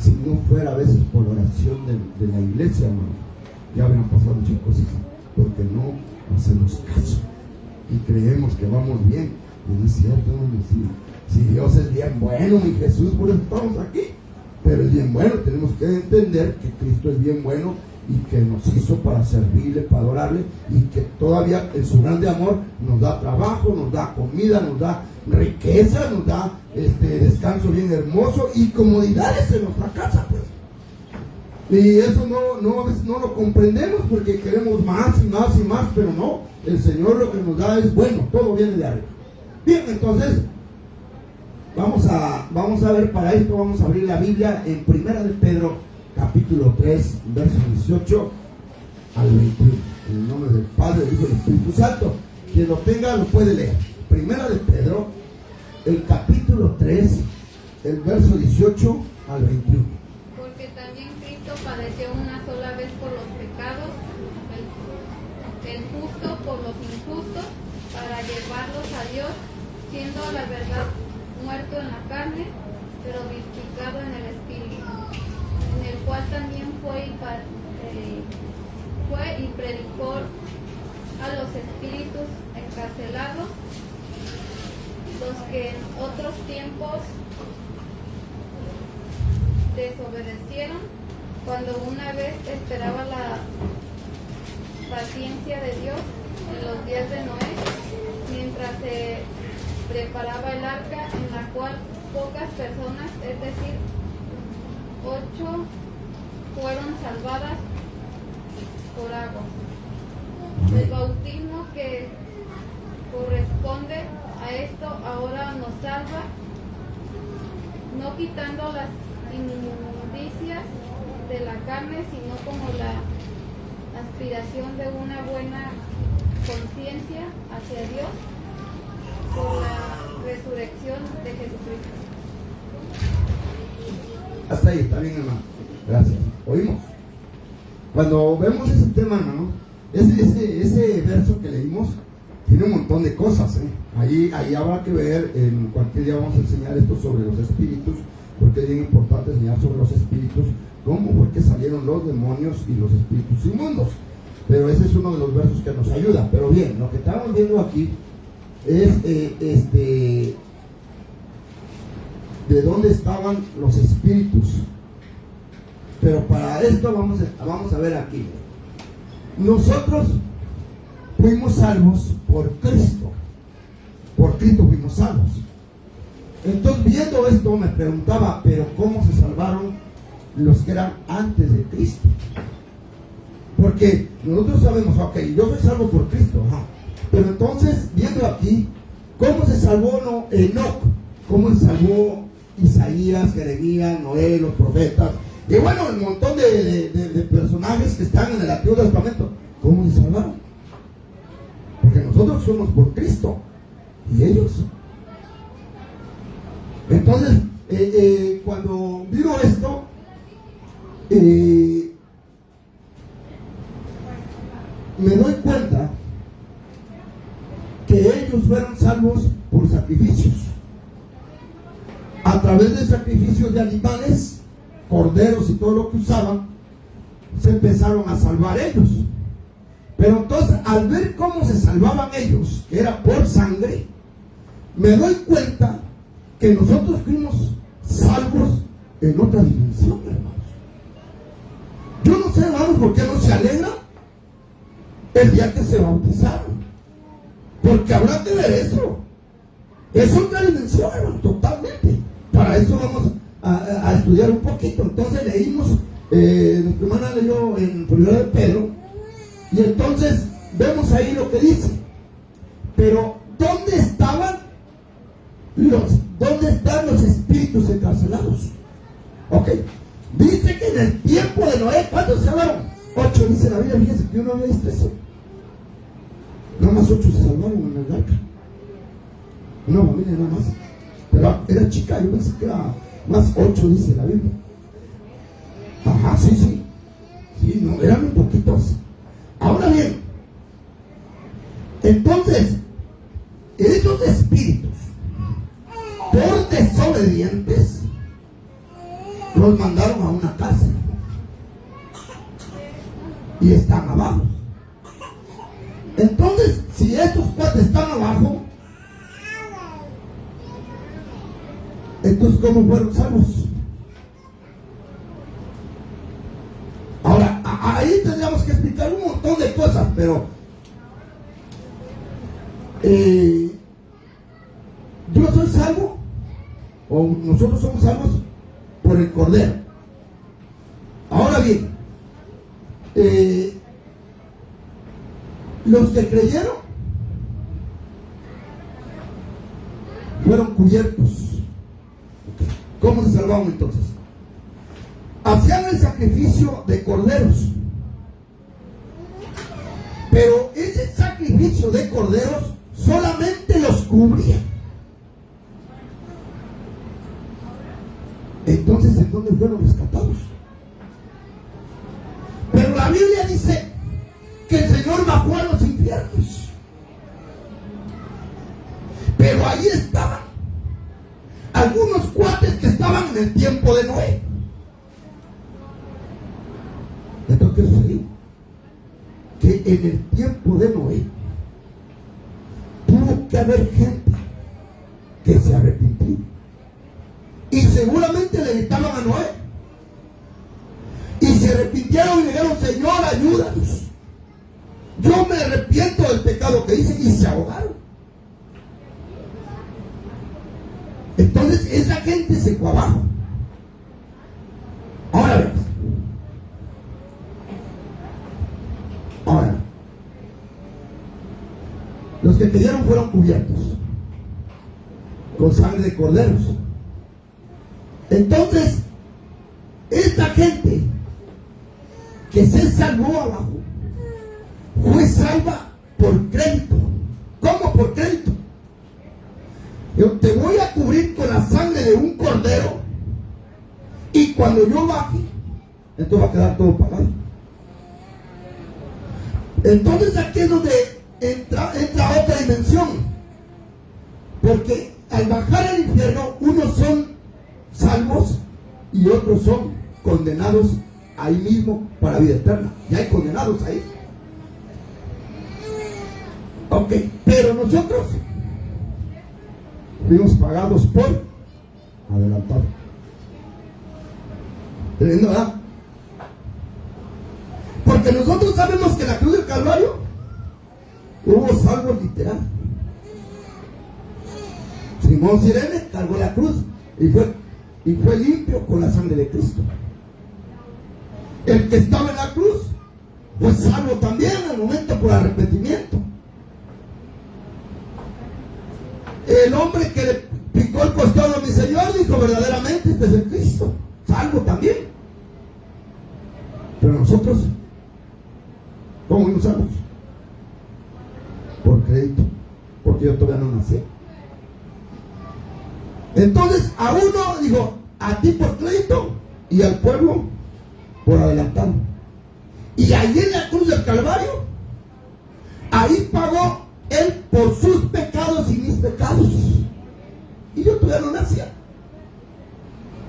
si no fuera a veces por la oración de la iglesia, hermano, ya habrían pasado muchas cosas, porque no hacemos caso y creemos que vamos bien. Y no es cierto, hermano. Si Dios es bien bueno, mi Jesús, por eso estamos aquí. Pero es bien bueno, tenemos que entender que Cristo es bien bueno y que nos hizo para servirle, para adorarle, y que todavía en su grande amor nos da trabajo, nos da comida, nos da riqueza, nos da descanso bien hermoso y comodidades en nuestra casa, pues. Y eso a veces no lo comprendemos porque queremos más y más y más, pero no, el Señor lo que nos da es bueno, todo viene de arriba. Bien, entonces vamos a ver para esto, vamos a abrir la Biblia en Primera de Pedro, capítulo 3, verso 18 al 21. En el nombre del Padre, del Hijo y del Espíritu Santo. Quien lo tenga lo puede leer. Primera de Pedro, el capítulo 3, el verso 18 al 21. Porque también Cristo padeció una sola vez por los pecados, el justo por los injustos, para llevarlos a Dios, siendo a la verdad muerto en la carne, pero vivificado en el Espíritu, en el cual también fue y predicó a los espíritus encarcelados, los que en otros tiempos desobedecieron, cuando una vez esperaba la paciencia de Dios en los días de Noé, mientras se preparaba el arca, en la cual pocas personas, es decir, 8, fueron salvadas por agua. El bautismo que corresponde a esto ahora nos salva, no quitando las inmundicias de la carne, sino como la aspiración de una buena conciencia hacia Dios por la resurrección de Jesucristo. Hasta ahí, está bien, hermano. Gracias. Oímos. Cuando vemos ese tema, hermano, ese verso que leímos tiene un montón de cosas, ¿eh? Ahí habrá que ver, en cualquier día vamos a enseñar esto sobre los espíritus, porque es bien importante enseñar sobre los espíritus, cómo fue que salieron los demonios y los espíritus inmundos. Pero ese es uno de los versos que nos ayuda. Pero bien, lo que estamos viendo aquí es de dónde estaban los espíritus. Pero para esto vamos a ver aquí. Nosotros fuimos salvos por Cristo. Por Cristo fuimos salvos. Entonces, viendo esto, me preguntaba, pero ¿cómo se salvaron los que eran antes de Cristo? Porque nosotros sabemos, ok, yo soy salvo por Cristo, ajá. Pero entonces, viendo aquí, ¿cómo se salvó Enoc? ¿Cómo se salvó Isaías, Jeremías, Noé, los profetas? Y bueno, el montón de personajes que están en el Antiguo Testamento. ¿Cómo se salvaron? Porque nosotros somos por Cristo. ¿Y ellos? Entonces, cuando digo esto, me doy cuenta que ellos fueron salvos por sacrificios. A través de sacrificios de animales, corderos y todo lo que usaban, se empezaron a salvar ellos. Pero entonces, al ver cómo se salvaban ellos, que era por sangre, me doy cuenta que nosotros fuimos salvos en otra dimensión, hermanos. Yo no sé, hermanos, por qué no se alegran el día que se bautizaron. Porque habrá que ver eso. Es otra dimensión, hermano, totalmente. Para eso vamos a estudiar un poquito. Entonces leímos, nuestra hermana leyó en Primera de Pedro, y entonces vemos ahí lo que dice. Pero, ¿dónde están los espíritus encarcelados? Ok, dice que en el tiempo de Noé, ¿cuántos se salvaron? 8, dice la Biblia. Fíjense que yo no había visto eso. Nada más 8 se salvaron en el arca. Una familia nada más. Pero era chica, yo pensé que era más 8, dice la Biblia. Ajá, sí. Sí, no, eran un poquitos. Ahora bien, entonces, esos espíritus, por desobedientes, los mandaron a una cárcel y están abajo. Entonces, si estos cuates están abajo, entonces ¿cómo fueron salvos? Ahora, ahí tendríamos que explicar un montón de cosas, pero yo soy salvo, o nosotros somos salvos por el Cordero. Ahora bien, los que creyeron fueron cubiertos. ¿Cómo se salvaron entonces? Hacían el sacrificio de corderos, pero ese sacrificio de corderos solamente los cubría. Entonces, ¿en dónde fueron rescatados? Pero la Biblia dice que el Señor bajó a los infiernos, pero ahí estaban algunos cuates que estaban en el tiempo de Noé. Entonces, ¿qué sucedió? Que en el tiempo de Noé tuvo que haber gente que se arrepintió, y seguramente le gritaban a Noé, y se arrepintieron y le dijeron: Señor, ayúdanos, yo me arrepiento del pecado que hice, y se ahogaron. Entonces esa gente se fue abajo. Ahora ves, ahora los que creyeron fueron cubiertos con sangre de corderos. Entonces esta gente que se salvó abajo fue salva por crédito. ¿Cómo por crédito? Yo te voy a cubrir con la sangre de un cordero, y cuando yo baje, entonces va a quedar todo pagado. Entonces aquí es donde entra otra dimensión, porque al bajar al infierno, unos son salvos y otros son condenados ahí mismo para vida eterna. Ya hay condenados ahí. Ok, pero nosotros fuimos pagados por adelantado. ¿Tremendo, verdad? Porque nosotros sabemos que en la cruz del Calvario hubo salvos literal. Simón Sirene cargó la cruz y fue limpio con la sangre de Cristo. El que estaba en la cruz fue salvo también al momento por arrepentimiento. El hombre que le picó el costado a mi Señor dijo: verdaderamente este es el Cristo, salvo también. Pero nosotros, ¿cómo fuimos salvos? Por crédito, porque yo todavía no nací. Entonces a uno dijo: a ti por crédito, y al pueblo por adelantado. Y ahí en la cruz del Calvario, ahí pagó Él por sus pecados y mis pecados, y yo todavía no nacía.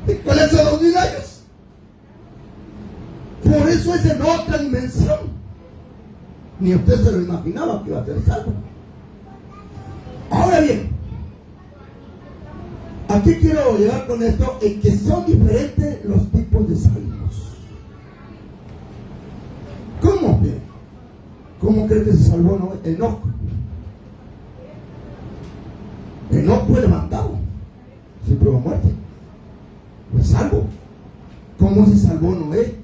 ¿Y con esos 2000 años? Por eso es en otra dimensión. Ni usted se lo imaginaba que iba a ser salvo. Ahora bien, aquí quiero llegar con esto, en que son diferentes los tipos de salvos. ¿Cómo? ¿Cómo cree que se salvó Enoc? Enoc fue levantado sin prueba de muerte, fue salvo. ¿Cómo se salvó Noé?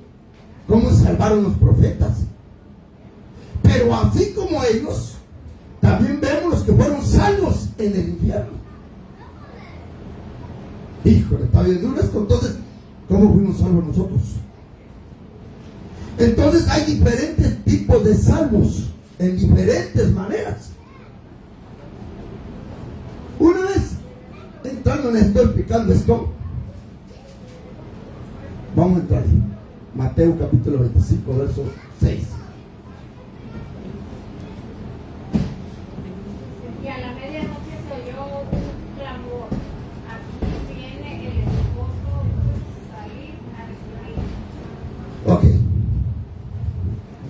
¿Cómo se salvaron los profetas? Pero así como ellos, también vemos los que fueron salvos en el infierno. Híjole, está bien duro esto. Entonces, ¿cómo fuimos salvos nosotros? Entonces hay diferentes tipos de salvos en diferentes maneras. Una vez entrando en esto, explicando esto, vamos a entrar ahí. Mateo capítulo 25, verso 6. Y a la medianoche se oyó un clamor: aquí viene el esposo, salir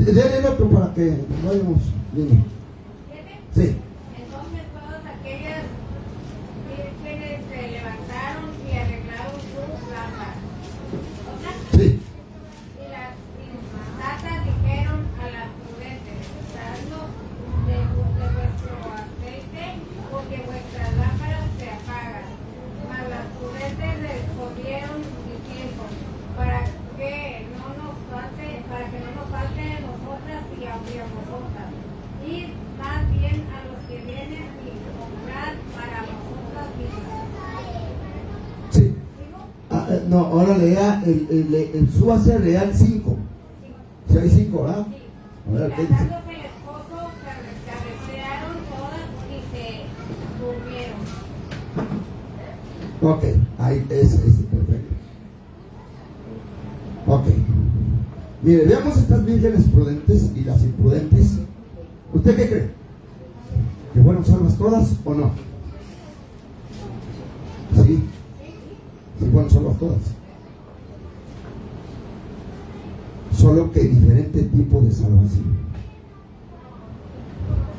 Denle el otro para que vayamos viendo. Sí. Entonces todas aquellas vírgenes se levantaron y arreglaron sus lámparas. ¿Otra? Sí. Y las insensatas dijeron a las prudentes: dadnos de vuestro aceite, porque vuestras lámparas se apagan. Mas las prudentes respondieron diciendo: para que no nos falte a nosotras y a vosotras. Y más bien a los que vienen y comprar para nosotras mismas. Sí. ¿Digo? No, ahora lea el súbase real 5. Si hay 5, ¿verdad? Sí. A ver, ¿qué dice? Casándose el esposo, cabecearon todas y se durmieron. Ok, ahí es perfecto. Ok. Mire, veamos estas vírgenes prudentes y las imprudentes. ¿Usted qué cree? ¿Que fueron salvas todas o no? Sí. Sí fueron salvas todas. Solo que diferente tipo de salvación.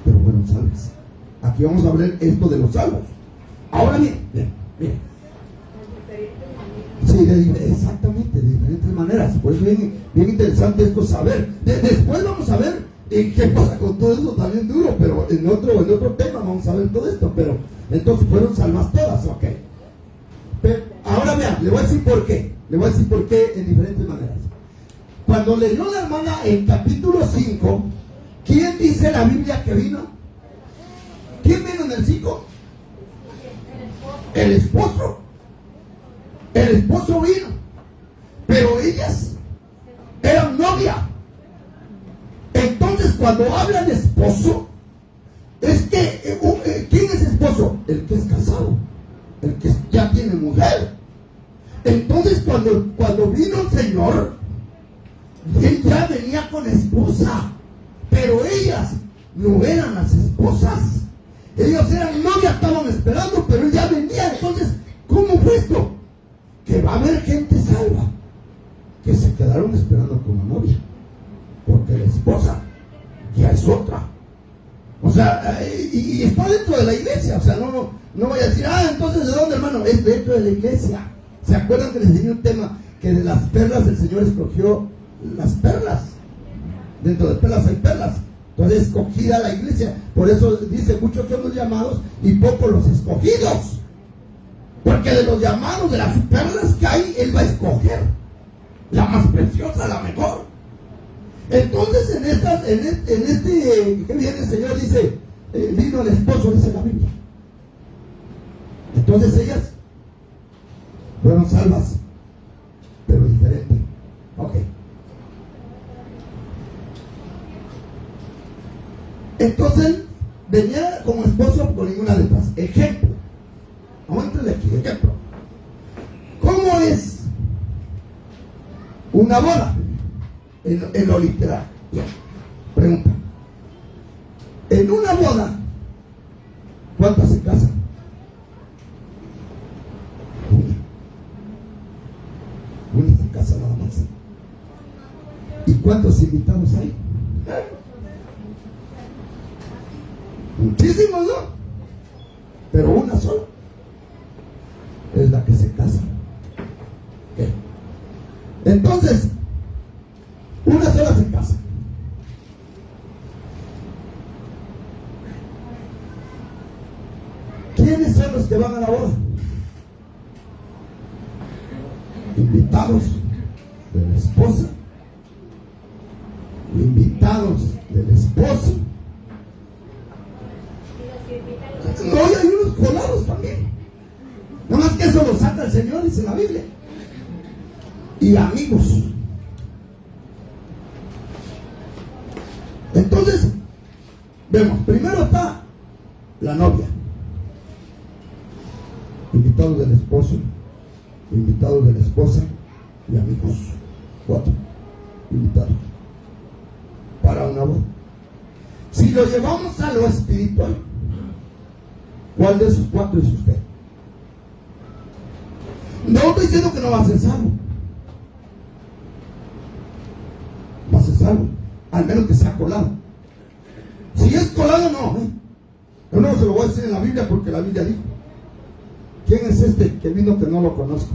Pero fueron salvas. Aquí vamos a hablar esto de los salvos. Ahora bien, bien. Sí, exactamente, de diferentes maneras. Por eso es bien interesante esto saber. Después vamos a ver qué pasa con todo eso también duro, pero en otro tema vamos a ver todo esto. Pero entonces fueron salvas todas, ok. Pero ahora vean, le voy a decir por qué. Le voy a decir por qué en diferentes maneras. Cuando leyó la hermana en capítulo 5, ¿quién dice la Biblia que vino? ¿Quién vino en el 5? El esposo. El esposo vino, pero ellas eran novia. Entonces cuando habla de esposo, es que ¿quién es esposo? El que es casado, el que ya tiene mujer. Entonces cuando vino el Señor, él ya venía con esposa, pero ellas no eran las esposas. Ellos eran novia, estaban esperando, pero él ya venía. Entonces, ¿cómo fue esto? Que va a haber gente salva que se quedaron esperando como novia, porque la esposa ya es otra. O sea, y está dentro de la iglesia. O sea, no voy a decir, entonces ¿de dónde, hermano? Es dentro de la iglesia. ¿Se acuerdan que les enseñé un tema? Que de las perlas el Señor escogió las perlas. Dentro de perlas hay perlas. Entonces escogida la iglesia. Por eso dice, muchos son los llamados y pocos los escogidos. Porque de los llamados, de las perlas que hay, él va a escoger la más preciosa, la mejor. Entonces en este que viene el Señor dice, vino el esposo, dice la Biblia. Entonces ellas fueron salvas, pero diferente. Ok. Entonces venía como esposo con ninguna de estas. Ejemplo. Vamos a entrar aquí, ejemplo. ¿Cómo es una boda? En lo literal. Bien. Pregunta. En una boda, ¿cuántas se casan? Una se casa nada más. ¿Y cuántos invitados hay? Muchísimos, ¿no? Pero una sola es la que se casa. ¿Qué? Entonces, una sola se casa. ¿Quiénes son los que van a la boda? Invitados de la esposa, invitados del esposo. No, y hay unos colados también. Nada más que eso lo saca el Señor, dice la Biblia. Y amigos. Entonces, vemos, primero está la novia. Invitados del esposo, invitados de la esposa y amigos. 4 invitados para una boda. Si lo llevamos a lo espiritual, ¿cuál de esos 4 es usted? No estoy diciendo que no va a ser salvo. Va a ser salvo. al menos que sea colado. Si es colado, no. Yo no se lo voy a decir en la Biblia porque la Biblia dijo: ¿quién es este que vino que no lo conozco?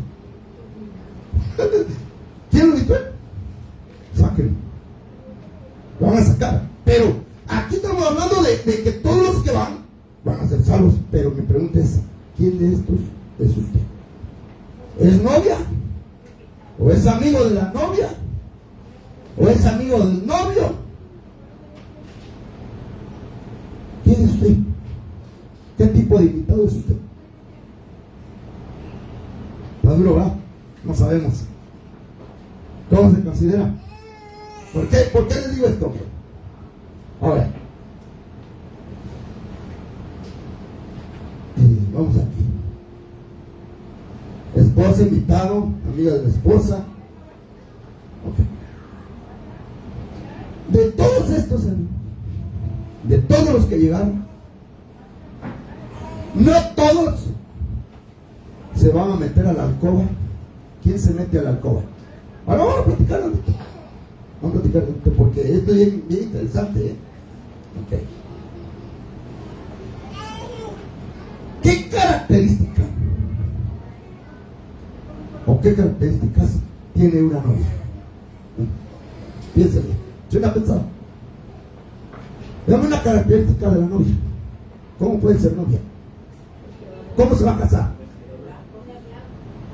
¿Quién lo dijo? Sáquenlo. Lo van a sacar. Pero aquí estamos hablando de que todos los que van a ser salvos. Pero mi pregunta es: ¿quién de estos es usted? ¿Es novia? ¿O es amigo de la novia? ¿O es amigo del novio? ¿Quién es usted? ¿Qué tipo de invitado es usted? Maduro, ¿verdad? No sabemos. ¿Cómo se considera? ¿Por qué les digo esto? Ahora, vamos aquí. Esposa, invitado, amiga de la esposa. Okay. De todos estos amigos, de todos los que llegaron, no todos se van a meter a la alcoba. ¿Quién se mete a la alcoba? Ahora vamos a platicar ahorita. Vamos a platicar ahorita porque esto es bien interesante, ¿eh? Okay. ¿Qué característica o qué características tiene una novia? Piénsale. ¿Sí me ha pensado? Dame una característica de la novia. ¿Cómo puede ser novia? ¿Cómo se va a casar?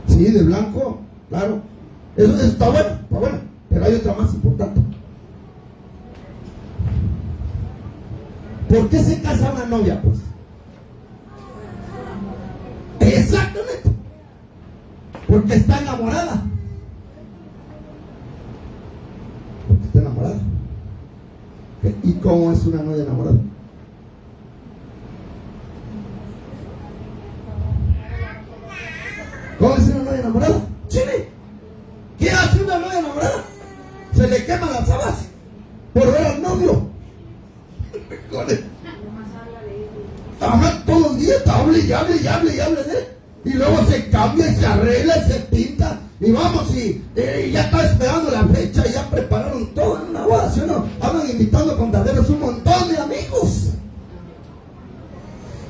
Sí, de blanco, claro. Eso está bueno, pero hay otra más importante. ¿Por qué se casa una novia, pues? Exactamente. Porque está enamorada. Porque está enamorada. ¿Y cómo es una novia enamorada? ¿Cómo es una novia enamorada? Chile. ¿Qué hace una novia enamorada? Se le queman las habas por ver al novio. Habla todo el día, hable y hable de él. Y luego se cambia y se arregla y se pinta. Y vamos, y ya está esperando la fecha, y ya prepararon todo en una boda, ¿sí o no? Andan invitando a contaderos un montón de amigos.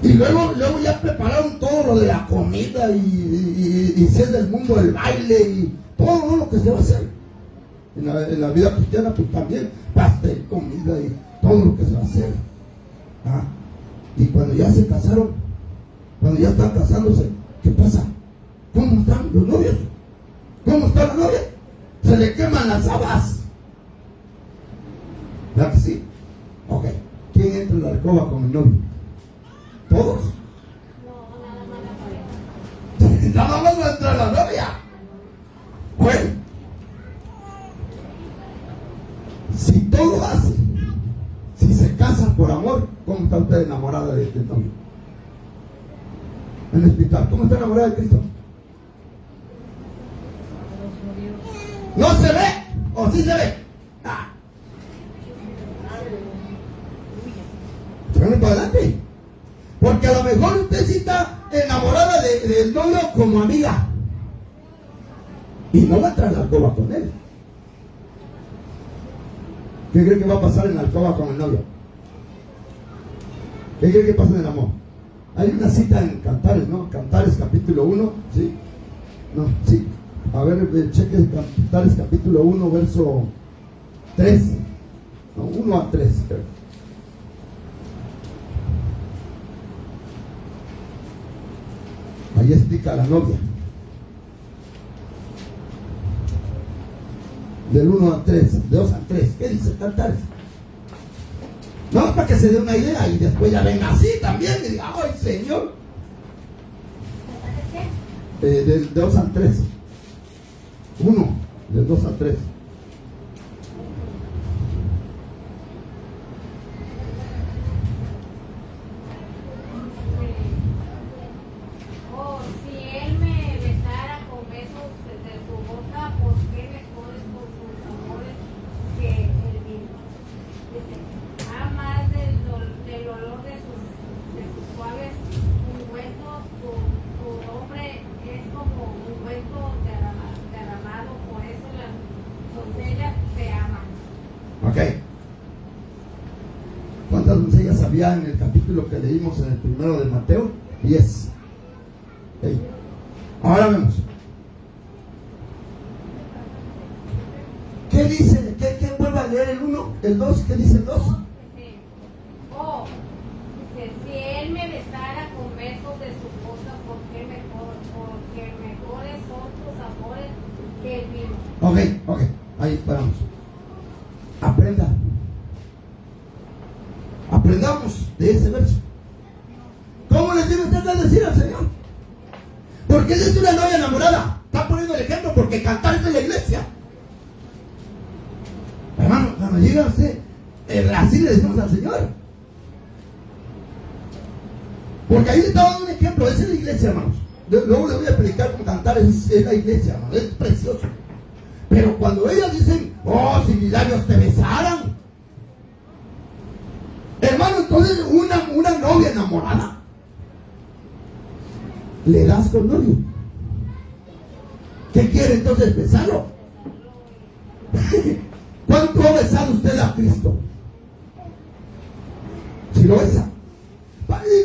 Y luego ya prepararon todo lo de la comida y si es del mundo del baile y todo lo que se va a hacer. En la vida cristiana, pues también pastel, comida y todo lo que se va a hacer. ¿Ah? Y cuando ya se casaron, cuando ya están casándose, ¿qué pasa? ¿Cómo están los novios? ¿Cómo está la novia? Se le queman las habas. ¿Verdad que sí? Ok. ¿Quién entra en la alcoba con el novio? ¿Todos? Nada más va a entrar la novia. Bueno, si todo hace, si se casan por amor, ¿cómo está usted enamorada de este novio? En el hospital, ¿cómo está enamorada de Cristo? ¿No se ve? ¿O sí se ve? Se van para adelante. Porque a lo mejor usted sí está enamorada del novio como amiga. Y no va a entrar en la alcoba con él. ¿Qué cree que va a pasar en la alcoba con el novio? ¿Qué cree que pasa en el amor? Hay una cita en Cantares, ¿no? Cantares capítulo 1, ¿sí? No, sí. A ver, cheque Cantares capítulo 1, verso 3. No, 1 a 3, creo. Ahí explica la novia. Del 1 al 3, de 2 al 3. ¿Qué dice Cantares? No, para que se dé una idea y después ya venga así también y diga, ¡ay, Señor! Del 2 al 3. 1, del 2 al 3. Ok, ¿Cuántas doncellas había en el capítulo que leímos en el primero de Mateo? 10. Okay. Ahora vemos. ¿Qué dice? ¿Qué vuelve a leer el 1? ¿El 2? ¿Qué dice el 2? Oh, dice, si él me besara con besos de su boca, porque mejores son tus amores que el vino. Ok, ahí paramos. Aprendamos de ese verso. ¿Cómo les debe usted decir al Señor? Porque esa es una novia enamorada. Está poniendo el ejemplo porque cantar es de la iglesia. Hermano, cuando llega usted, así le decimos al Señor. Porque ahí le está dando un ejemplo. Esa es la iglesia, hermanos. Luego le voy a predicar con cantar, es la iglesia, hermano. Es precioso. Pero cuando ellas dicen, oh, si mis labios te besaran, hermano, entonces una novia enamorada, le das con novio. ¿Qué quiere entonces? Besarlo. ¿Cuánto ha besado usted a Cristo? Si lo besa.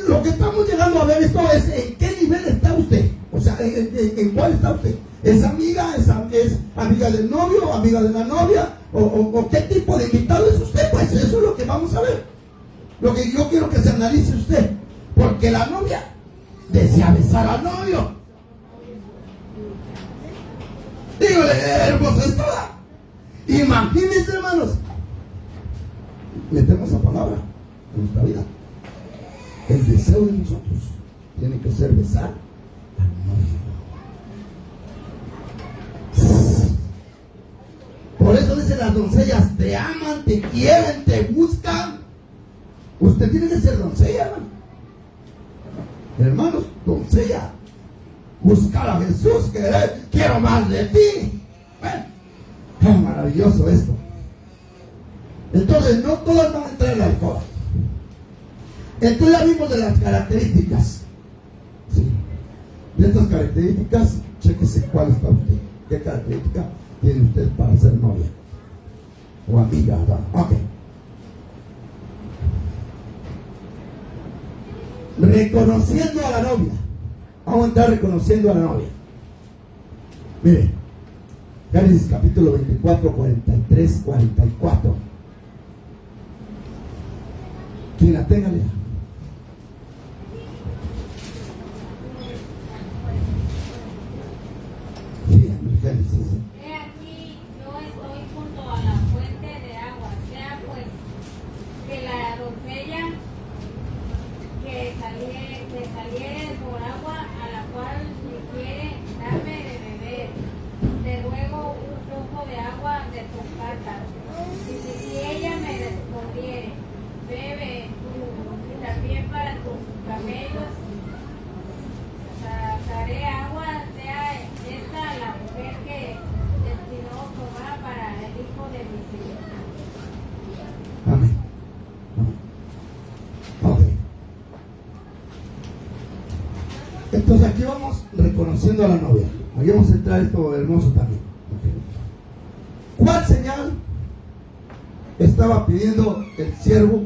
Lo que estamos llegando a ver esto es en qué nivel está usted. O sea, en cuál está usted. ¿Es amiga? ¿Es amiga del novio? ¿Amiga de la novia? ¿O qué tipo de invitado es usted? Pues eso es lo que vamos a ver. Lo que yo quiero que se analice usted. Porque la novia desea besar al novio. Dígale, hermoso es toda. Imagínense, hermanos. Metemos esa palabra en nuestra vida. El deseo de nosotros tiene que ser besar al novio. Por eso dicen las doncellas, te aman, te quieren, te buscan. Usted tiene que ser doncella, hermano. Hermanos, doncella. Buscar a Jesús, quiero más de ti. Bueno, es maravilloso esto. Entonces, no todas van a entrar en el alcohol. Entonces ya vimos de las características. Sí. De estas características, chéquese cuál está usted. ¿Qué característica tiene usted para ser novia? O amiga, ¿verdad? Ok. Reconociendo a la novia. Vamos a entrar reconociendo a la novia. Mire, Génesis capítulo 24, 43, 44. Quien la tenga, lea. Génesis. He aquí, yo estoy junto a la fuente de agua, sea pues que la doncella que saliere por agua a la cual me quiere darme de beber, te ruego un flujo de agua de tu cántaro. Y si ella me respondiere, bebe tú, y también para tus camellos sacaré agua, sea esta la mujer que destinó Jehová para el hijo de mis hijos. Amén. Ok. Entonces aquí vamos reconociendo a la novia. Aquí vamos a entrar esto hermoso también. Okay. ¿Cuál señal estaba pidiendo el siervo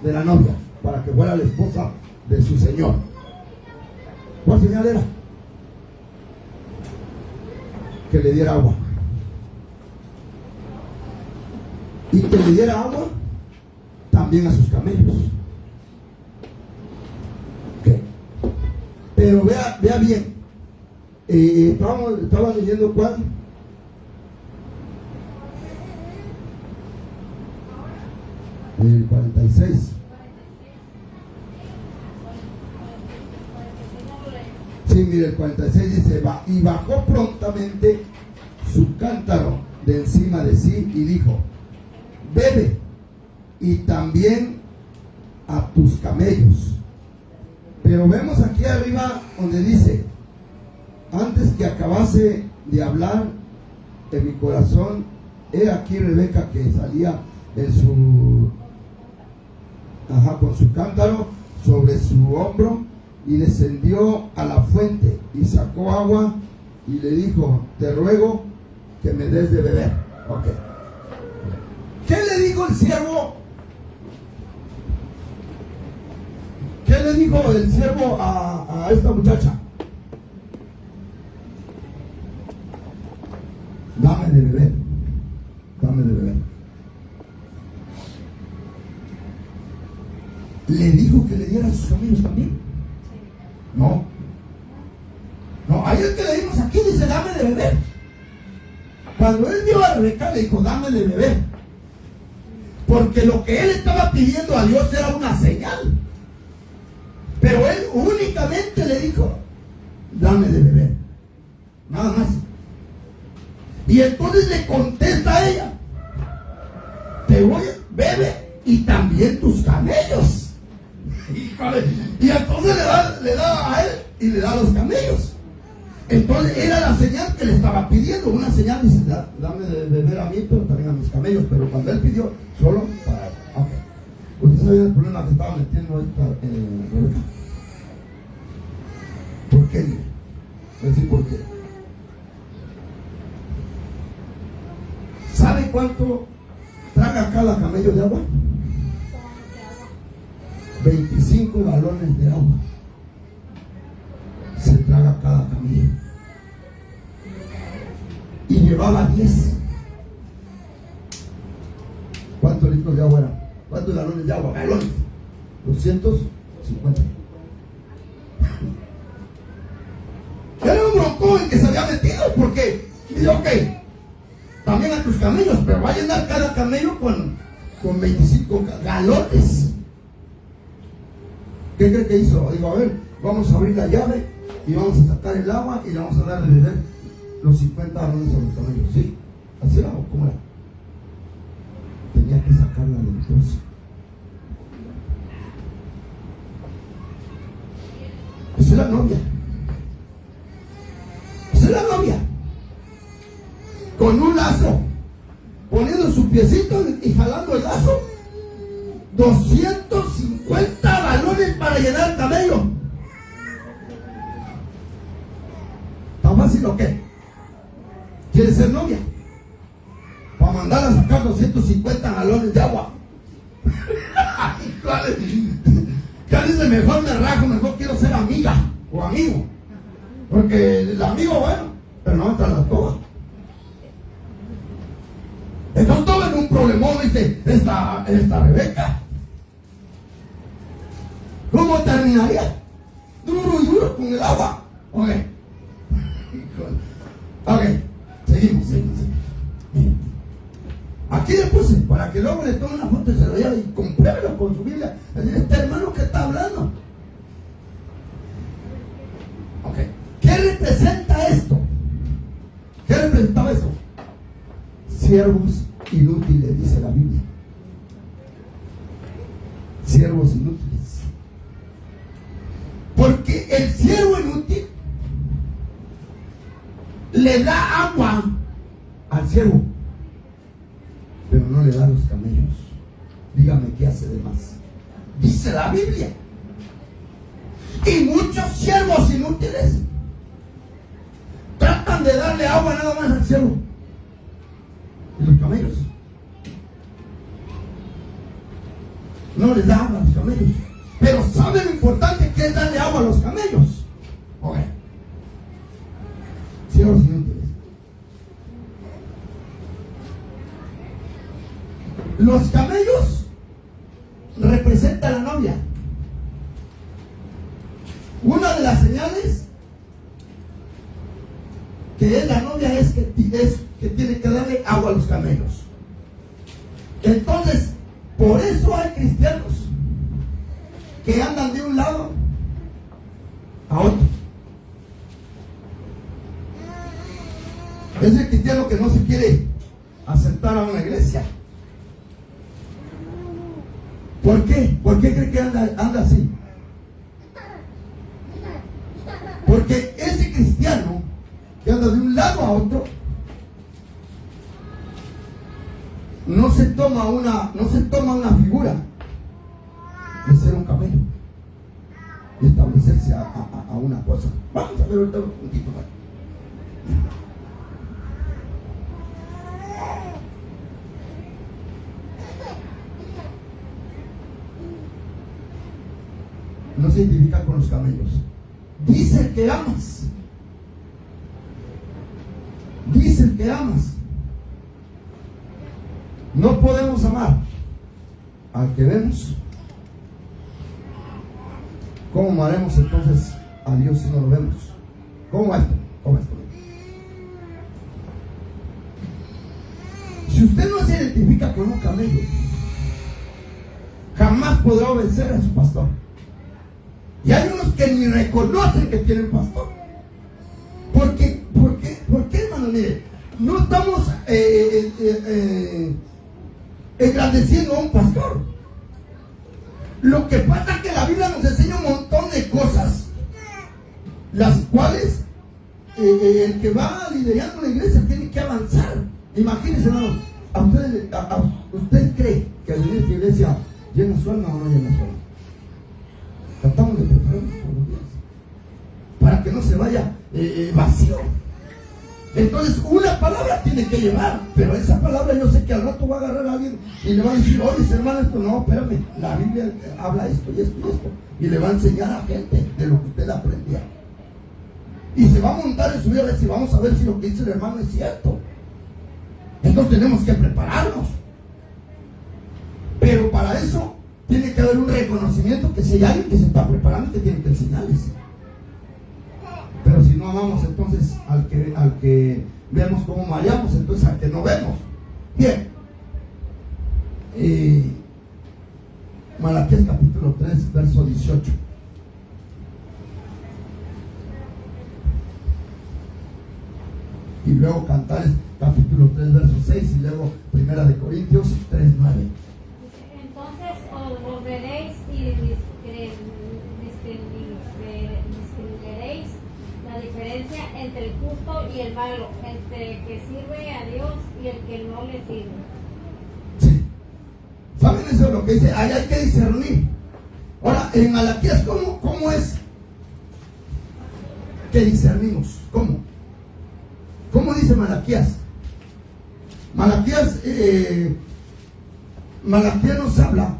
de la novia para que fuera la esposa de su señor? ¿Cuál señal era? Que le diera agua. Y que le diera agua también a sus camellos. Okay. Pero vea bien. Estaba leyendo cuál. El 46. Sí, mire, el 46 dice, y bajó prontamente su cántaro de encima de sí y dijo, bebe, y también a tus camellos. Pero vemos aquí arriba donde dice, antes que acabase de hablar en mi corazón, he aquí Rebeca que salía en con su cántaro sobre su hombro, y descendió a la fuente y sacó agua y le dijo, te ruego que me des de beber. Okay. ¿Qué le dijo el siervo dijo el siervo a esta muchacha? Dame de beber. Dame de beber. ¿Le dijo que le diera a sus camellos también? No. No, ahí el que leímos aquí dice dame de beber. Cuando él vio a Rebeca le dijo dame de beber. Porque lo que él estaba pidiendo a Dios era una señal. Pero él únicamente le dijo dame de beber. Nada más. Y entonces le contesta a ella, te voy, bebe y también tus camellos. Híjole. Y entonces le da a él y le da a los camellos. Entonces era la señal que le estaba pidiendo. Una señal dice, dame de beber a mí, pero también a mis camellos. Pero cuando él pidió, solo para él. Okay. ¿Usted sabía el problema que estaba metiendo esta Rebeca? ¿Por qué? Voy a decir por qué. ¿Sabe cuánto traga cada camello de agua? 25 galones de agua se traga cada camello. Y llevaba 10. ¿Cuántos litros de agua eran? ¿Cuántos galones de agua? Galones. 250. Era un broncón en que se había metido, porque dice, ok, también a tus camellos, pero va a llenar cada camello con 25 galones. ¿Qué cree que hizo? Digo, a ver, vamos a abrir la llave y vamos a sacar el agua y le vamos a dar de beber los 50 galones a los camellos. ¿Sí? ¿Así era o cómo era? Tenía que sacarla del pozo. Esa es la novia. Esa es la novia. Con un lazo, poniendo su piecito y jalando el lazo, 250 galones para llenar el camello. ¿Tan fácil o qué? ¿Quieres ser novia? Para mandar a sacar 250 galones de agua. Ya dice, mejor me rajo, mejor quiero ser amiga o amigo. Porque el amigo, bueno, pero no entra la toga. Entonces todo en un problemón, dice, esta Rebeca. ¿Cómo terminaría? Duro y duro con el agua. Ok. Ok. Seguimos. Aquí le puse, para que luego le tome una foto y se lo lleve y compruébelo con su Biblia. Este hermano que está hablando. Ok. ¿Qué representa esto? ¿Qué representaba eso? Siervos inútiles, dice la Biblia. Siervos inútiles. Porque el siervo inútil le da agua al siervo, pero no le da los camellos. Dígame qué hace de más. Dice la Biblia. Y muchos siervos inútiles tratan de darle agua nada más al siervo y los camellos no les da agua a los camellos, pero ¿sabe lo importante que es darle agua a los camellos? Oye, siervos inútiles. Los camellos representan a la novia. Una de las señales que es la novia es que tiene que darle agua a los camellos. Entonces, por eso hay cristianos que andan de un lado a otro. Es el cristiano que no se quiere asentar a una iglesia. ¿Por qué? ¿Por qué cree que anda así? Porque ese cristiano que anda de un lado a otro no se toma una figura de ser un camello y establecerse a una cosa. Vamos a ver ahorita un puntito. no se identifica con los camellos. Dice que amas. Dice que amas. No podemos amar al que vemos. ¿Cómo amaremos entonces a Dios si no lo vemos? ¿Cómo esto? ¿Cómo esto? Si usted no se identifica con un camello, jamás podrá obedecer a su pastor. Y hay unos que ni reconocen que tienen pastor. ¿Por qué, hermano? Mire, no estamos engrandeciendo a un pastor. Lo que pasa es que la Biblia nos enseña un montón de cosas, las cuales el que va liderando la iglesia tiene que avanzar. Imagínense, hermano, ¿usted cree que en esta iglesia llena su alma o no llena su alma? Tratamos de prepararnos por los días para que no se vaya vacío. Entonces una palabra tiene que llevar, pero esa palabra yo sé que al rato va a agarrar a alguien y le va a decir, oye hermano, esto no, espérame, la Biblia habla esto y esto y esto, y le va a enseñar a gente de lo que usted aprendía, y se va a montar en su vida y vamos a ver si lo que dice el hermano es cierto. Entonces tenemos que prepararnos, pero para eso tiene que haber un reconocimiento que si hay alguien que se está preparando, que tiene que enseñarles. Pero si no amamos entonces al que vemos como mareamos, entonces al que no vemos. Bien, Malaquías capítulo 3 verso 18. Y luego Cantares capítulo 3 verso 6 y luego Primera de Corintios 3, 9. Entonces os veréis y distinguiréis la diferencia entre el justo y el malo, entre el que sirve a Dios y el que no le sirve. Sí. ¿Saben eso es lo que dice? Ahí hay que discernir. Ahora, en Malaquías, ¿cómo es que discernimos? ¿Cómo dice Malaquías? Malaquías nos habla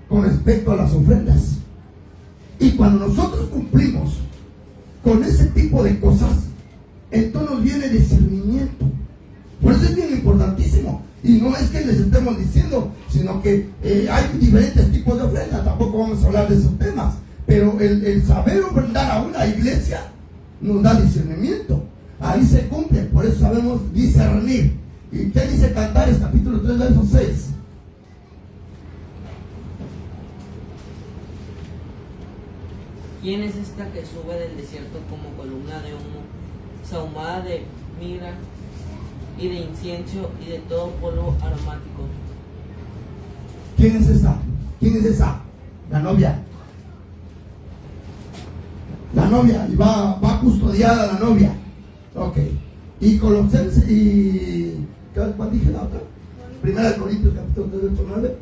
con respecto a las ofrendas. Y cuando nosotros cumplimos con ese tipo de cosas, entonces nos viene discernimiento. Por eso es bien importantísimo. Y no es que les estemos diciendo, sino que hay diferentes tipos de ofrendas. Tampoco vamos a hablar de esos temas. Pero el saber ofrendar a una iglesia nos da discernimiento. Ahí se cumple, por eso sabemos discernir. ¿Y qué dice Cantares capítulo 3 verso 6? ¿Quién es esta que sube del desierto como columna de humo, sahumada de mirra y de incienso y de todo polvo aromático? ¿Quién es esa? ¿Quién es esa? La novia. La novia, y va custodiada la novia. Ok. Y Colosenses y ¿cuál dije la otra? Primera de Corintios capítulo 3 verso 9.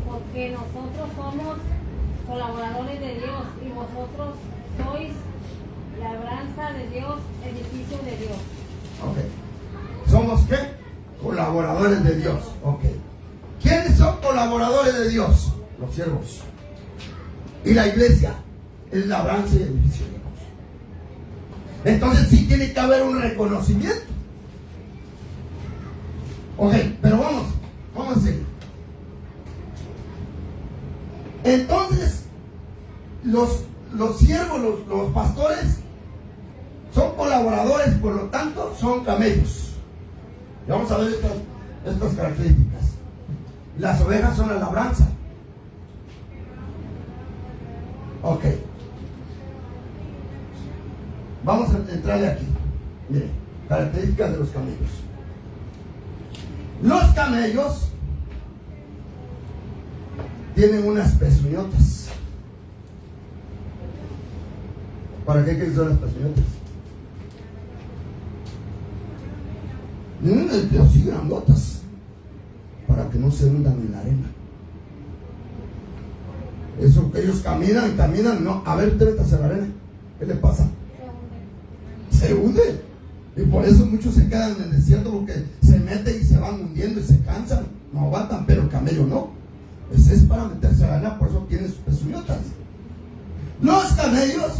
Porque nosotros somos colaboradores de Dios y vosotros sois labranza de Dios, edificio de Dios. Ok. ¿Somos qué? Colaboradores de Dios. Ok. ¿Quiénes son colaboradores de Dios? Los siervos. Y la iglesia es labranza y edificio de Dios. Entonces sí tiene que haber un reconocimiento. Ok, pero vamos a seguir. Entonces, los siervos, los pastores, son colaboradores, por lo tanto, son camellos. Y vamos a ver estas características. Las ovejas son la labranza. Ok. Vamos a entrarle aquí. Miren, características de los camellos. Los camellos tienen unas pezuñotas. ¿Para qué son las pezuñotas? Pero sí grandotas, para que no se hundan en la arena. ellos caminan, no. A ver, usted métase a la arena. ¿Qué le pasa? Se hunde. Y por eso muchos se quedan en el desierto, porque se meten y se van hundiendo y se cansan. No aguantan, pero el camello no. Ese es para meterse a la arena, por eso tiene sus pezuñotas. Los camellos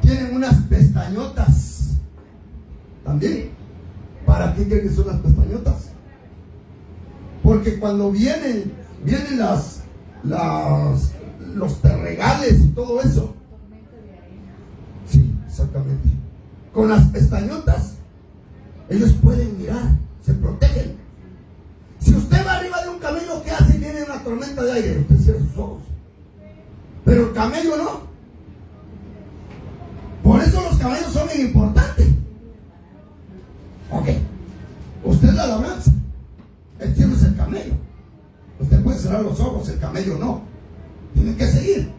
tienen unas pestañotas también. ¿Para qué creen que son las pestañotas? Porque cuando vienen los terregales y todo eso. Sí, exactamente. Con las pestañotas ellos pueden mirar, se protegen. Si usted va arriba de un camello, ¿qué hace? Viene una tormenta de aire, usted cierra sus ojos. Pero el camello no. Por eso los camellos son bien importantes. Ok, usted es la labranza, el cielo es el camello. Usted puede cerrar los ojos, el camello no. Tiene que seguir.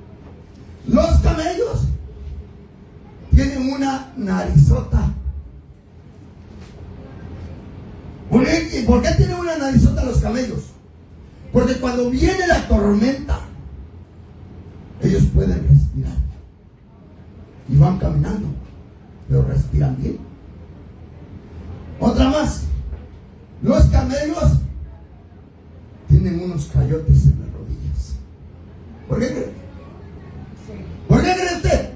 Los camellos tienen una narizota. ¿Por qué tienen una narizota los camellos? Porque cuando viene la tormenta, ellos pueden respirar. Y van caminando, pero respiran bien. Otra más. Los camellos tienen unos cayotes en las rodillas. ¿Por qué cree? ¿Por qué cree usted?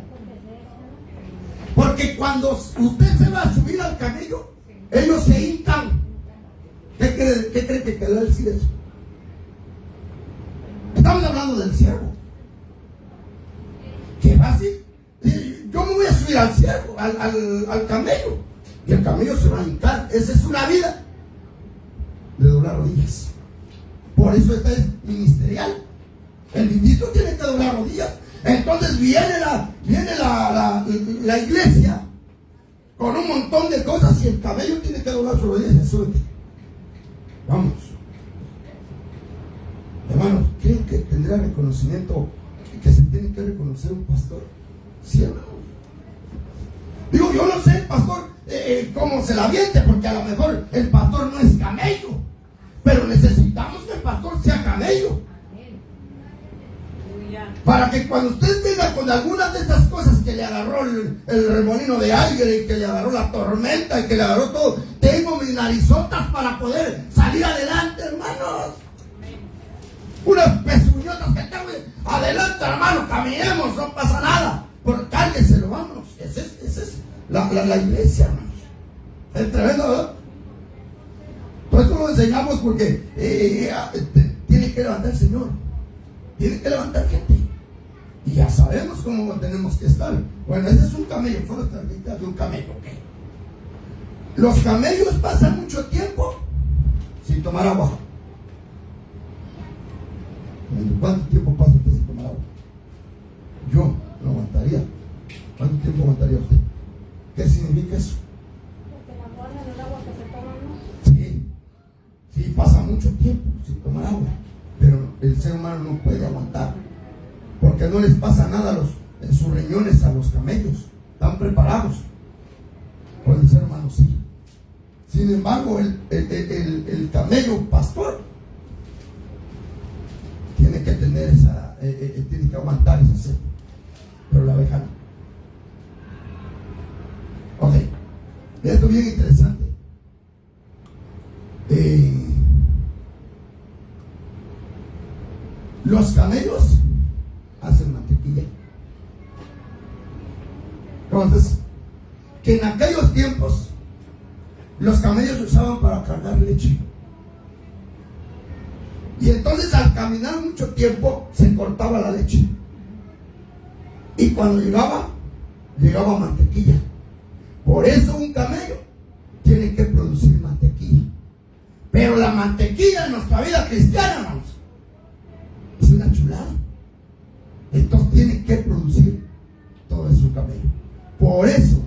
Porque cuando usted se va a subir al camello, ellos se hincan. ¿Qué cree que quiere decir eso? Estamos hablando del ciervo. ¿Qué va así? Yo me voy a subir al ciervo, al camello. Y el camello se va a hincar. Esa es una vida de doblar rodillas. Por eso esta es ministerial. El ministro tiene que doblar rodillas. Entonces viene la iglesia con un montón de cosas y el camello tiene que doblar sus rodillas y se sube. Vamos. Hermanos, ¿creen que tendrá reconocimiento que se tiene que reconocer un pastor? Sí, hermanos. Digo, yo no sé, pastor, cómo se la aviente, porque a lo mejor el pastor no es camello, pero necesitamos que el pastor sea camello. Para que cuando usted venga con algunas de estas cosas que le agarró el remolino de aire y que le agarró la tormenta y que le agarró todo, tengo mis narizotas para poder salir adelante, hermanos. Unas pezuñotas que tengo. Adelante, hermano, caminemos, no pasa nada. Por cálgueselo, vámonos. Esa es la iglesia, hermanos. Es tremendo, ¿verdad? Por eso lo enseñamos, porque tiene que levantar el Señor. Tiene que levantar gente. Y ya sabemos cómo tenemos que estar. Bueno, ese es un camello, solo esta de un camello, ¿ok? Los camellos pasan mucho tiempo sin tomar agua. ¿Cuánto tiempo pasa usted sin tomar agua? Yo no aguantaría. ¿Cuánto tiempo aguantaría usted? ¿Qué significa eso? Porque la agua es el agua que se toma, ¿no? Sí, pasa mucho tiempo sin tomar agua. Pero el ser humano no puede aguantar. Porque no les pasa nada en sus riñones a los camellos. Están preparados. Pues el ser humano sí. Sin embargo, el camello pastor tiene que tener tiene que aguantar esa sed. Pero la abeja no. Ok. Esto es bien interesante. Los camellos hacen mantequilla. Entonces, que en aquellos tiempos los camellos se usaban para cargar leche. Y entonces al caminar mucho tiempo se cortaba la leche. Y cuando llegaba mantequilla. Por eso un camello tiene que producir mantequilla. Pero la mantequilla en nuestra vida cristiana, hermanos, es una chulada. Entonces tiene que producir todo eso un camello. Por eso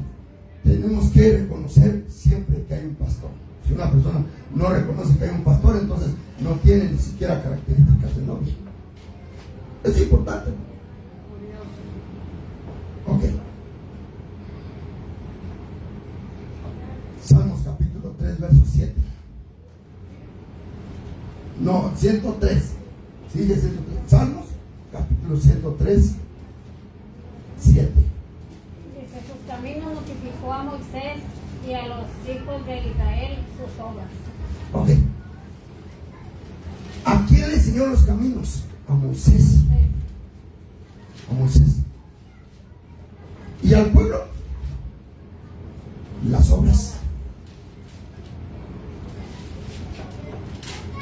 tenemos que reconocer siempre que hay un pastor. Si una persona no reconoce que hay un pastor, entonces no tiene ni siquiera características de novia. Es importante. Ok. Salmos capítulo 3, verso 7. No, 103. Sigue 103. Salmos, capítulo 103, 7. Dice, sus caminos notificó a Moisés y a los hijos de Israel sus obras. Ok. ¿A quién le enseñó los caminos? A Moisés. A Moisés. Y al pueblo, las obras.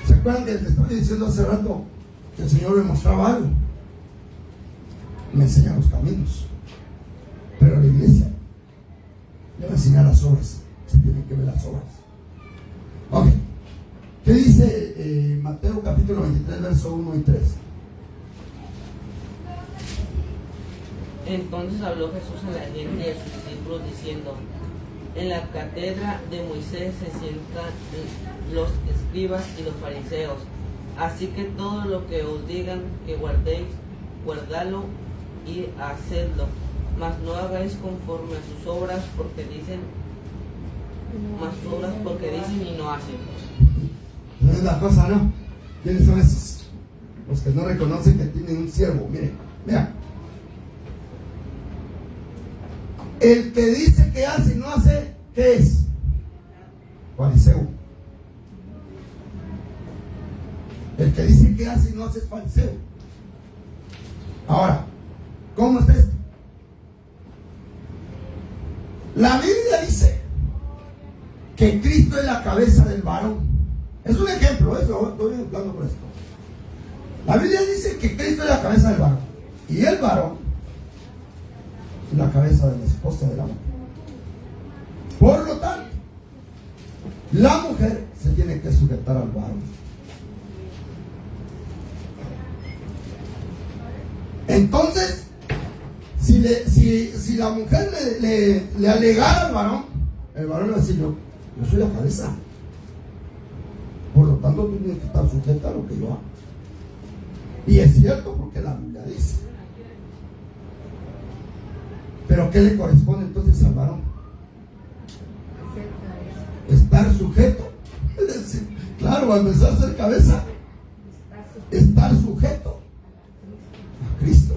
¿Se acuerdan que les estaba diciendo hace rato que el Señor me mostraba algo? Me enseña los caminos. Pero la iglesia le va a enseñar las obras. Se tienen que ver las obras. Ok. ¿Qué dice Mateo capítulo 23, verso 1 y 3? Entonces habló Jesús a la gente y a sus discípulos diciendo: en la cátedra de Moisés se sientan los escribas y los fariseos. Así que todo lo que os digan que guardéis, guardadlo y hacedlo. Mas no hagáis conforme a sus obras, porque dicen, y no hacen. No es la cosa, ¿no? ¿Quiénes son esos? Los que no reconocen que tienen un siervo. Miren, vean. El que dice que hace y no hace, ¿qué es? Fariseo. El que dice que hace y no hace es fariseo. Ahora, ¿cómo está esto? La Biblia dice que Cristo es la cabeza del varón. Es un ejemplo, eso estoy hablando por esto. La Biblia dice que Cristo es la cabeza del varón. Y el varón es la cabeza de la esposa de la mujer. Por lo tanto, la mujer se tiene que sujetar al varón. Entonces, si la mujer le alegara al varón, el varón le va a decir: yo soy la cabeza. Por lo tanto, tú tienes que estar sujeta a lo que yo hago. Y es cierto, porque la Biblia dice. Pero ¿qué le corresponde entonces al varón? Estar sujeto. Es decir, claro, al empezar a ser cabeza, estar sujeto a Cristo.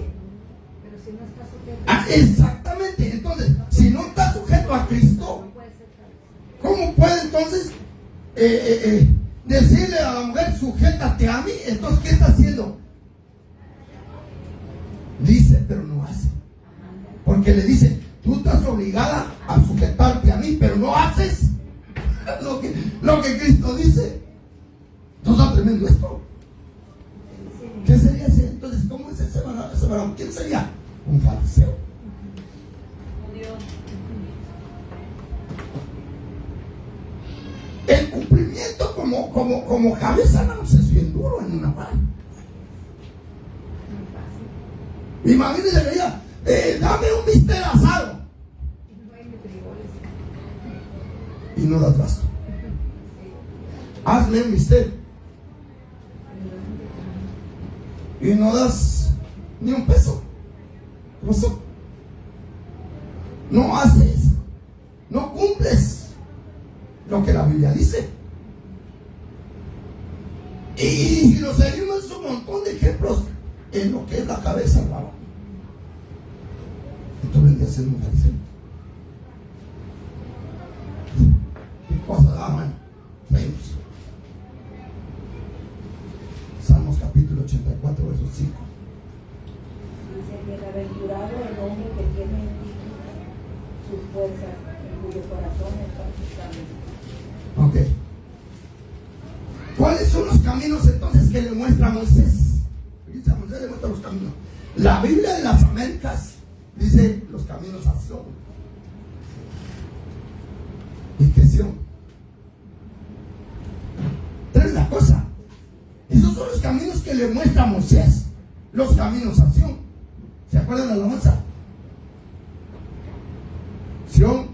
Pero si no está sujeto, Ah, exactamente. Entonces, si no está sujeto a Cristo, puede ser cabeza. ¿cómo puede entonces decirle a la mujer: sujétate a mí? Entonces, ¿qué está haciendo? Dice, pero no hace. Porque le dice: tú estás obligada a sujetarte a mí, pero no haces lo que Cristo dice. ¿No está tremendo esto? ¿Qué sería ese? Entonces, ¿cómo es ese varón? ¿Quién sería? Un fariseo. El cumplimiento como cabeza, no es bien duro en una mano. Mi mamá le decía: dame un bistec asado. Y no das gasto. Hazme un bistec. Y no das ni un peso. ¿Qué pasó? No haces. No cumples lo que la Biblia dice. Y lo seguimos un montón de ejemplos en lo que es la cabeza del varón. Esto vendría a ser un fariseo. ¿Qué cosa? Bueno, vemos. Salmos capítulo 84, verso 5. Dice: bienaventurado el hombre que tiene en ti sus fuerzas, en cuyo corazón están sus caminos. Ok. ¿Cuáles son los caminos entonces que le muestra Moisés? A Moisés le muestra los caminos. La Biblia de las Américas dice los caminos a Sion. ¿Y qué Sion? Trae la cosa. Esos son los caminos que le muestra Moisés. Los caminos a Sion. ¿Se acuerdan de la alabanza? Sion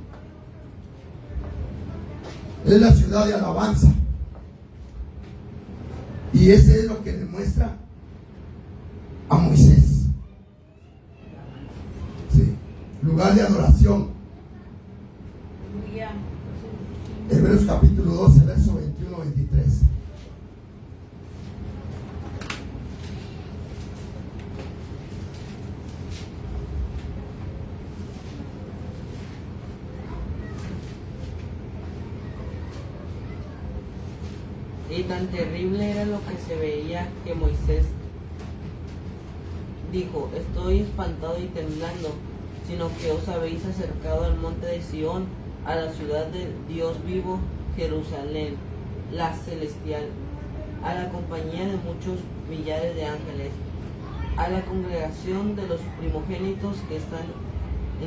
es la ciudad de alabanza. Y ese es lo que le muestra a Moisés. Sí, lugar de adoración. Hebreos capítulo 12, verso 21-23. Y tan terrible era lo que se veía que Moisés dijo: estoy espantado y temblando, sino que os habéis acercado al monte de Sión, a la ciudad del Dios vivo, Jerusalén, la celestial, a la compañía de muchos millares de ángeles, a la congregación de los primogénitos que están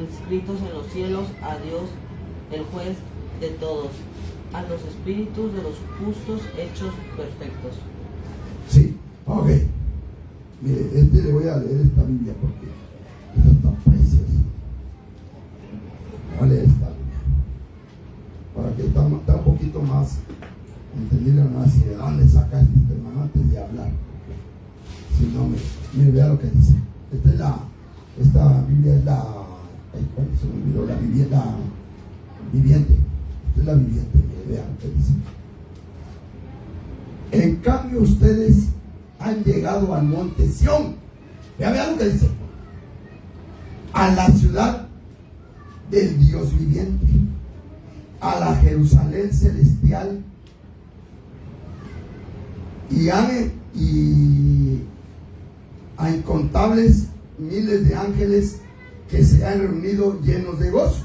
inscritos en los cielos, a Dios, el juez de todos, a los espíritus de los justos hechos perfectos. Sí, ok. Mire, le voy a leer esta Biblia porque esta está preciosa. Voy a leer esta Biblia para que está un poquito más entendible, más de dónde saca este tema antes de hablar. Si no, mire, vea lo que dice. Esta Biblia es la se me olvidó, la viviente. Esta es la viviente, mire, vea lo que dice. En cambio ustedes han llegado al monte Sión. Vea lo que dice. A la ciudad del Dios viviente, a la Jerusalén celestial, y a incontables miles de ángeles que se han reunido llenos de gozo.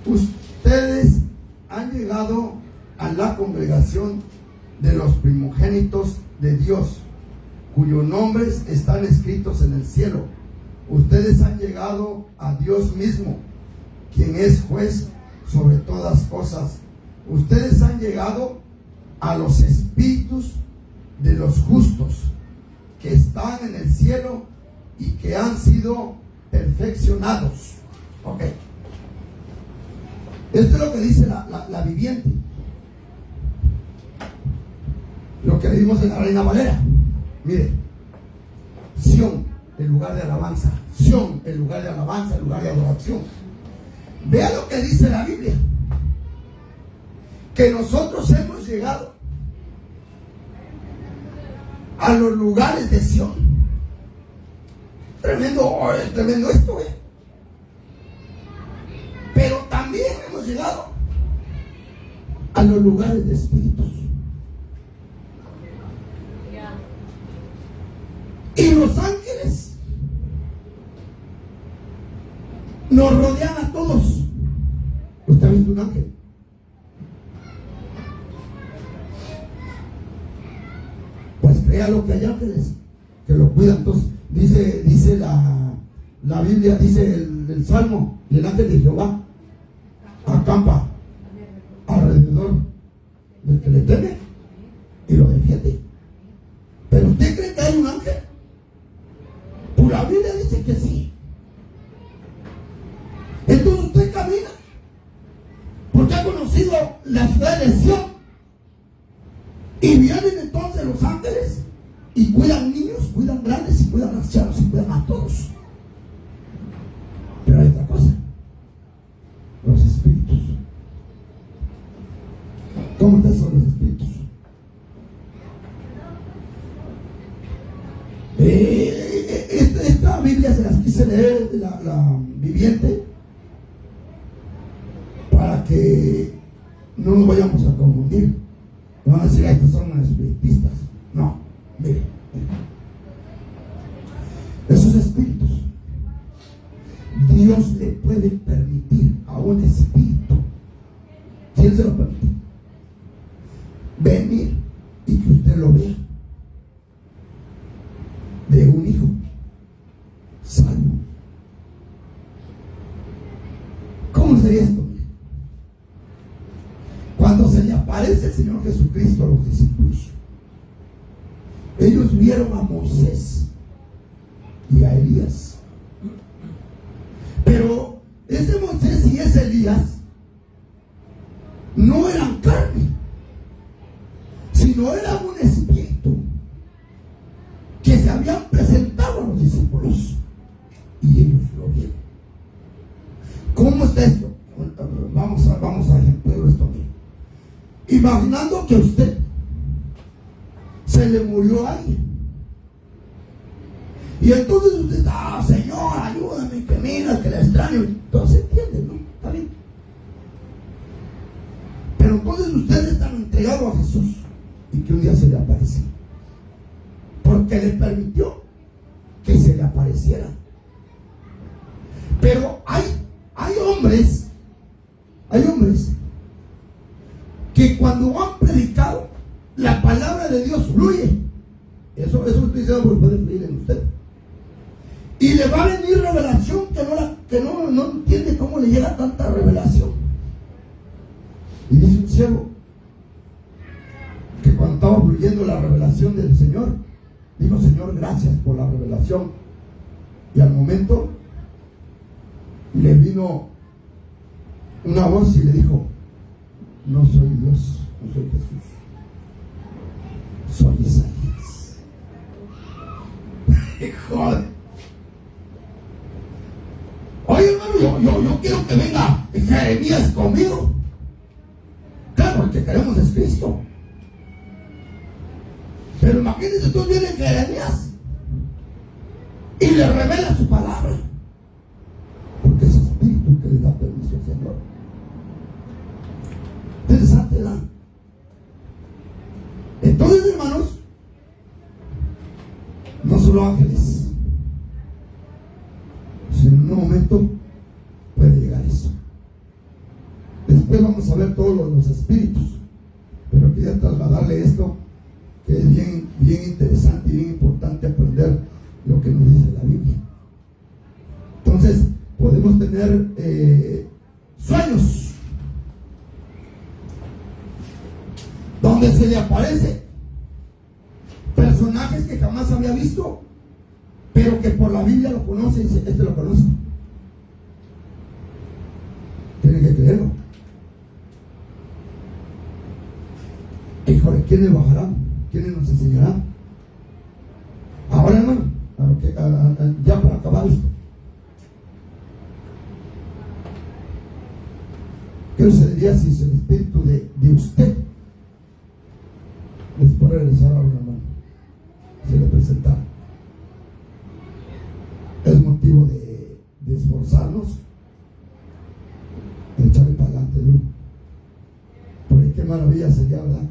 Ustedes han llegado a la congregación de los primogénitos de Dios, cuyos nombres están escritos en el cielo. Ustedes han llegado a Dios mismo, quien es juez sobre todas cosas. Ustedes han llegado a los espíritus de los justos que están en el cielo y que han sido perfeccionados. Ok. Esto es lo que dice la viviente. Lo que leímos en la Reina Valera. Mire, Sión, el lugar de alabanza. Sión, el lugar de alabanza, el lugar de adoración. Vea lo que dice la Biblia. Que nosotros hemos llegado a los lugares de Sión. Tremendo esto, Pero también hemos llegado a los lugares de espíritus. Y los ángeles nos rodean a todos. ¿Usted ha visto un ángel? Pues créalo que hay ángeles que lo cuidan. Entonces dice la Biblia, dice el Salmo, y el ángel de Jehová acampa alrededor del que le teme y lo defiende. ¿Pero usted cree que hay un ángel? Pues la Biblia dice que sí. Entonces usted camina porque ha conocido la ciudad de Sión, y vienen entonces los ángeles y cuidan niños, cuidan grandes, y cuidan ancianos, y cuidan a todos. Pero hay otra cosa: los espíritus. ¿Cómo están son los espíritus? Esta Biblia se las quise leer, la viviente, para que no nos vayamos a confundir. No van a decir: estos son espiritistas. No, mire. Esos espíritus, Dios le puede permitir a un espíritu, si Él se lo permite, venir y que usted lo vea, de un hijo salvo. ¿Cómo sería esto? Cuando se le aparece el Señor Jesucristo a los discípulos, ellos vieron a Moisés y a Elías, pero ese Moisés y ese Elías no eran carne, sino eran un espíritu que se habían presentado a los discípulos, y ellos lo vieron. ¿Cómo está esto? Vamos a ejemplar esto aquí. Imaginando que a usted se le murió alguien, y entonces usted: Señor, ayúdame, que mira, que le extraño. Entonces entiende, ¿no? Está bien. Pero entonces ustedes están entregados a Jesús, y que un día se le apareció. Porque le permitió que se le apareciera. Pero hay hombres que cuando han predicado, la palabra de Dios fluye. Eso estoy diciendo porque puede fluir en usted. Y le va a venir revelación que no entiende cómo le llega tanta revelación. Y dice un siervo que cuando estaba fluyendo la revelación del Señor, dijo: Señor, gracias por la revelación. Y al momento le vino una voz y le dijo: no soy Dios, no soy Jesús, soy Isaías. Joder. Oye, hermano, yo quiero que venga Jeremías conmigo. Claro, el que queremos es Cristo. Pero imagínense, tú vienes Jeremías y le revela su palabra, porque es Espíritu que le da permiso al Señor. Interesante, ¿verdad? Entonces, hermanos, no solo ángeles, sino en un momento puede llegar eso. Después vamos a ver todos los espíritus, pero quería trasladarle esto, que es bien interesante y bien importante aprender lo que nos dice la Biblia. Entonces, podemos tener sueños donde se le aparece personajes que jamás había visto, pero que por la Biblia lo conoce y dice: este lo conoce. Tiene que creerlo. Híjole, ¿quiénes bajarán? ¿Quiénes nos enseñarán? Ahora, hermano, ya para acabar esto, ¿qué sucedería si el espíritu de usted después de regresar a una hermano se le presentara? Es motivo de esforzarnos, de echarle para adelante duro. Porque qué maravilla sería, ¿verdad?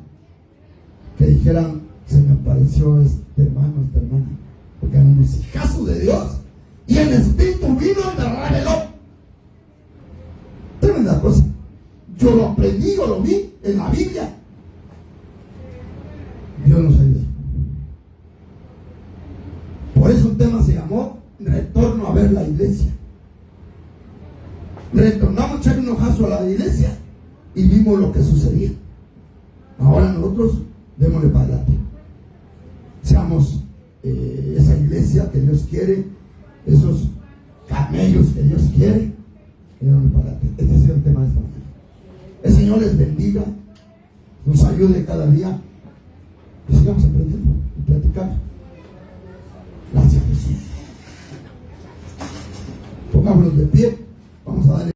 Que dijeran: se me apareció este hermano, esta hermana, porque eran unos hijazos de Dios y el Espíritu vino y me reveló. Tremenda cosa. Yo lo aprendí, yo lo vi en la Biblia. Dios nos ayude. Por eso un tema se llamó Retorno a ver la iglesia. Retornamos a echar un ojazo a la iglesia y vimos lo que sucedía. Ahora nosotros démosle para adelante. Seamos esa iglesia que Dios quiere, esos camellos que Dios quiere. Démosle para adelante. Este ha sido el tema de esta mañana. El Señor les bendiga, nos ayude cada día y sigamos aprendiendo y platicando. Gracias, Jesús. Pongámonos de pie.